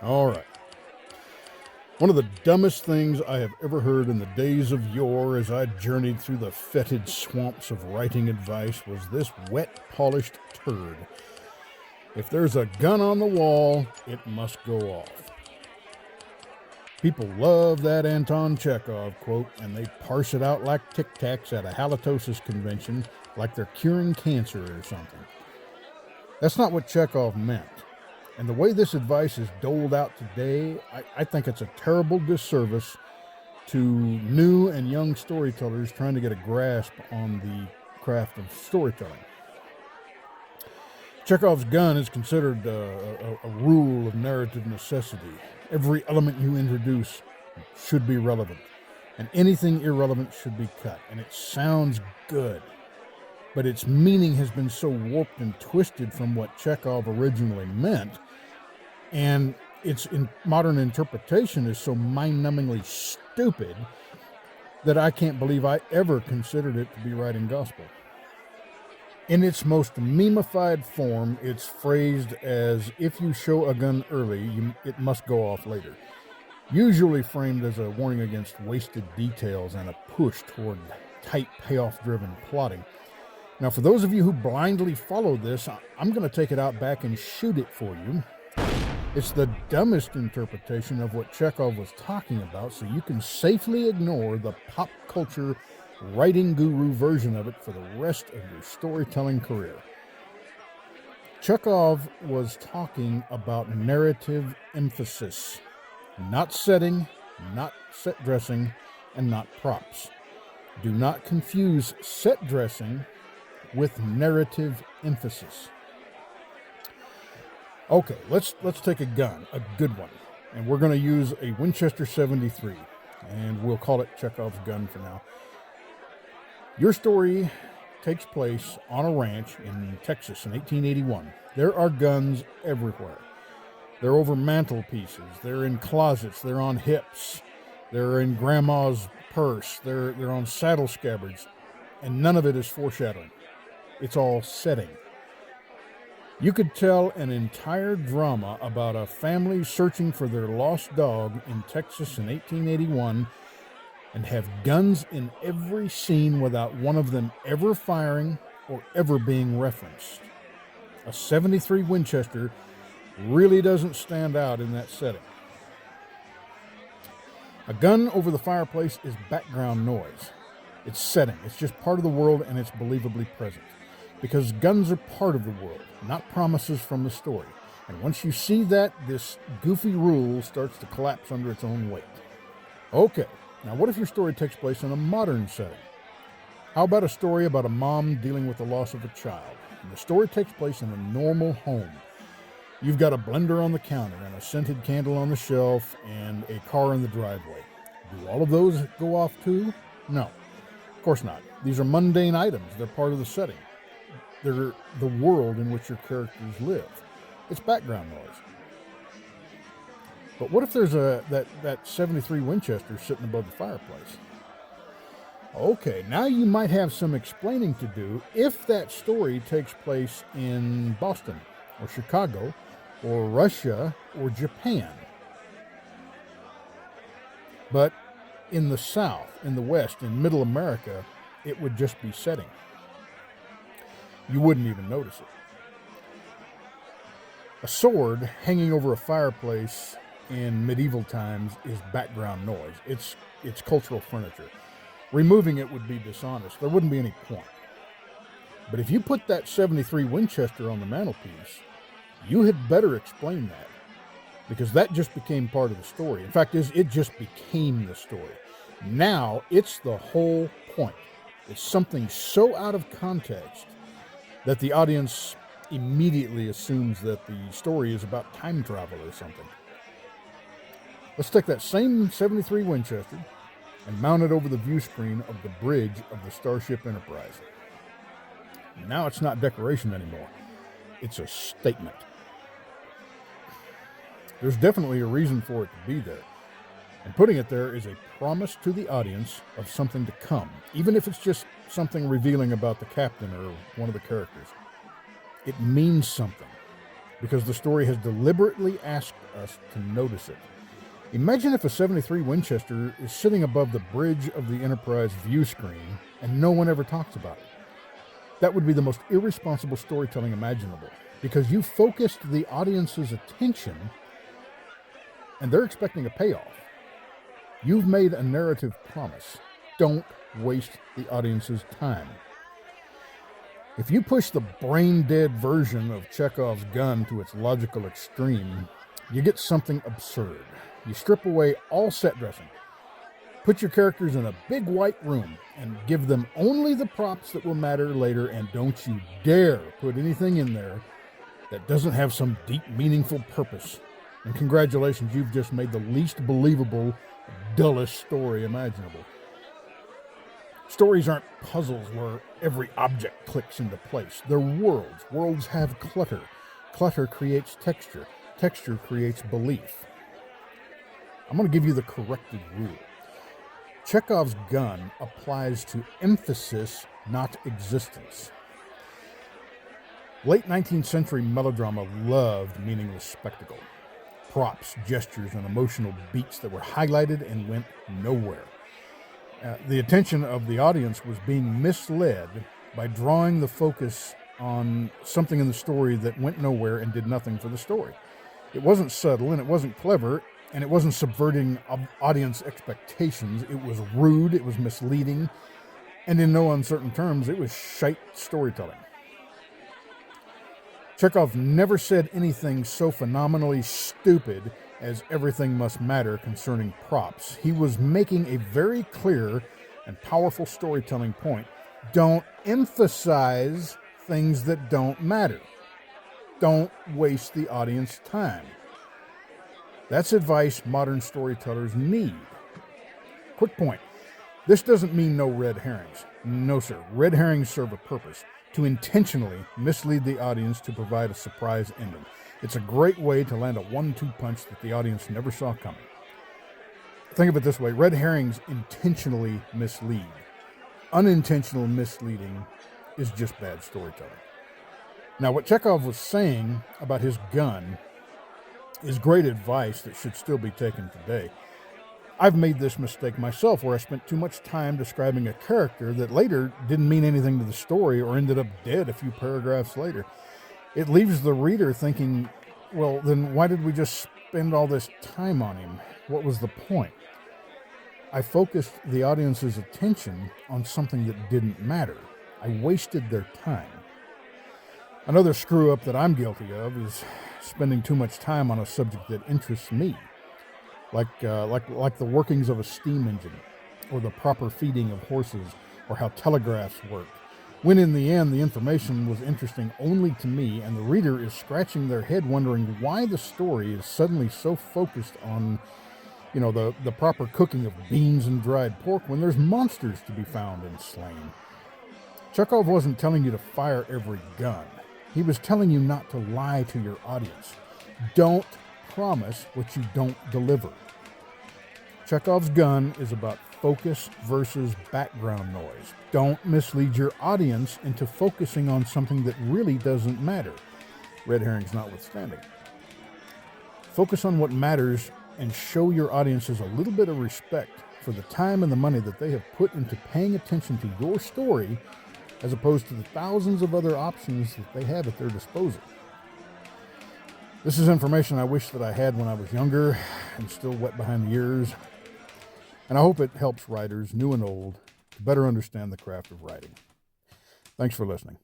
All right. One of the dumbest things I have ever heard in the days of yore as I journeyed through the fetid swamps of writing advice was this wet, polished turd. If there's a gun on the wall, it must go off. People love that Anton Chekhov quote, and they parse it out like Tic Tacs at a halitosis convention like they're curing cancer or something. That's not what Chekhov meant. And the way this advice is doled out today, I think it's a terrible disservice to new and young storytellers trying to get a grasp on the craft of storytelling. Chekhov's gun is considered a rule of narrative necessity. Every element you introduce should be relevant, and anything irrelevant should be cut. And it sounds good, but its meaning has been so warped and twisted from what Chekhov originally meant, and its modern interpretation is so mind-numbingly stupid that I can't believe I ever considered it to be writing gospel. In its most memeified form, it's phrased as, if you show a gun early, it must go off later, usually framed as a warning against wasted details and a push toward tight, payoff-driven plotting. Now, for those of you who blindly follow this, I'm going to take it out back and shoot it for you. It's the dumbest interpretation of what Chekhov was talking about, so you can safely ignore the pop culture writing guru version of it for the rest of your storytelling career. Chekhov was talking about narrative emphasis, not setting, not set dressing, and not props. Do not confuse set dressing with narrative emphasis. Okay, let's take a gun, a good one, and we're going to use a Winchester 73, and we'll call it Chekhov's gun for now. Your story takes place on a ranch in Texas in 1881. There are guns everywhere. They're over mantelpieces, they're in closets, they're on hips, they're in grandma's purse, they're on saddle scabbards, and none of it is foreshadowing. It's all setting. You could tell an entire drama about a family searching for their lost dog in Texas in 1881 and have guns in every scene without one of them ever firing or ever being referenced. A 73 Winchester really doesn't stand out in that setting. A gun over the fireplace is background noise. It's setting. It's just part of the world, and it's believably present. Because guns are part of the world, not promises from the story. And once you see that, this goofy rule starts to collapse under its own weight. Okay, now what if your story takes place in a modern setting? How about a story about a mom dealing with the loss of a child? And the story takes place in a normal home. You've got a blender on the counter and a scented candle on the shelf and a car in the driveway. Do all of those go off too? No, of course not. These are mundane items. They're part of the setting. They're the world in which your characters live. It's background noise. But what if there's that 73 Winchester sitting above the fireplace? Okay, now you might have some explaining to do if that story takes place in Boston or Chicago or Russia or Japan. But in the South, in the West, in Middle America, it would just be setting. You wouldn't even notice it. A sword hanging over a fireplace in medieval times is background noise. It's cultural furniture. Removing it would be dishonest. There wouldn't be any point. But if you put that 73 Winchester on the mantelpiece, you had better explain that, because that just became part of the story. In fact, it just became the story. Now it's the whole point. It's something so out of context that the audience immediately assumes that the story is about time travel or something. Let's take that same 73 Winchester and mount it over the view screen of the bridge of the Starship Enterprise. Now it's not decoration anymore. It's a statement. There's definitely a reason for it to be there. And putting it there is a promise to the audience of something to come, even if it's just something revealing about the captain or one of the characters. It means something. because the story has deliberately asked us to notice it. Imagine if a 73 Winchester is sitting above the bridge of the Enterprise view screen and no one ever talks about it. That would be the most irresponsible storytelling imaginable, because you focused the audience's attention and they're expecting a payoff. You've made a narrative promise. Don't waste the audience's time. If you push the brain-dead version of Chekhov's gun to its logical extreme, you get something absurd. You strip away all set dressing, put your characters in a big white room, and give them only the props that will matter later, and don't you dare put anything in there that doesn't have some deep, meaningful purpose. And congratulations, you've just made the least believable, dullest story imaginable. Stories aren't puzzles where every object clicks into place. They're worlds. Worlds have clutter. Clutter creates texture. Texture creates belief. I'm going to give you the corrected rule. Chekhov's gun applies to emphasis, not existence. Late 19th century melodrama loved meaningless spectacle. Props, gestures, and emotional beats that were highlighted and went nowhere. The attention of the audience was being misled by drawing the focus on something in the story that went nowhere and did nothing for the story. It wasn't subtle, and it wasn't clever, and it wasn't subverting audience expectations. It was rude, it was misleading, and in no uncertain terms, it was shite storytelling. Chekhov never said anything so phenomenally stupid as everything must matter concerning props. He was making a very clear and powerful storytelling point. Don't emphasize things that don't matter. Don't waste the audience time. That's advice modern storytellers need. Quick point. This doesn't mean no red herrings. No, sir. Red herrings serve a purpose: to intentionally mislead the audience to provide a surprise ending. It's a great way to land a 1-2 punch that the audience never saw coming. Think of it this way. Red herrings intentionally mislead. Unintentional misleading is just bad storytelling. Now, what Chekhov was saying about his gun is great advice that should still be taken today. I've made this mistake myself, where I spent too much time describing a character that later didn't mean anything to the story or ended up dead a few paragraphs later. It leaves the reader thinking, well, then why did we just spend all this time on him? What was the point? I focused the audience's attention on something that didn't matter. I wasted their time. Another screw-up that I'm guilty of is spending too much time on a subject that interests me, like the workings of a steam engine, or the proper feeding of horses, or how telegraphs work, when in the end the information was interesting only to me, and the reader is scratching their head wondering why the story is suddenly so focused on, the proper cooking of beans and dried pork when there's monsters to be found and slain. Chekhov wasn't telling you to fire every gun. He was telling you not to lie to your audience. Don't promise what you don't deliver. Chekhov's gun is about focus versus background noise. Don't mislead your audience into focusing on something that really doesn't matter, red herrings notwithstanding. Focus on what matters and show your audiences a little bit of respect for the time and the money that they have put into paying attention to your story, as opposed to the thousands of other options that they have at their disposal. This is information I wish that I had when I was younger and still wet behind the ears, and I hope it helps writers, new and old, to better understand the craft of writing. Thanks for listening.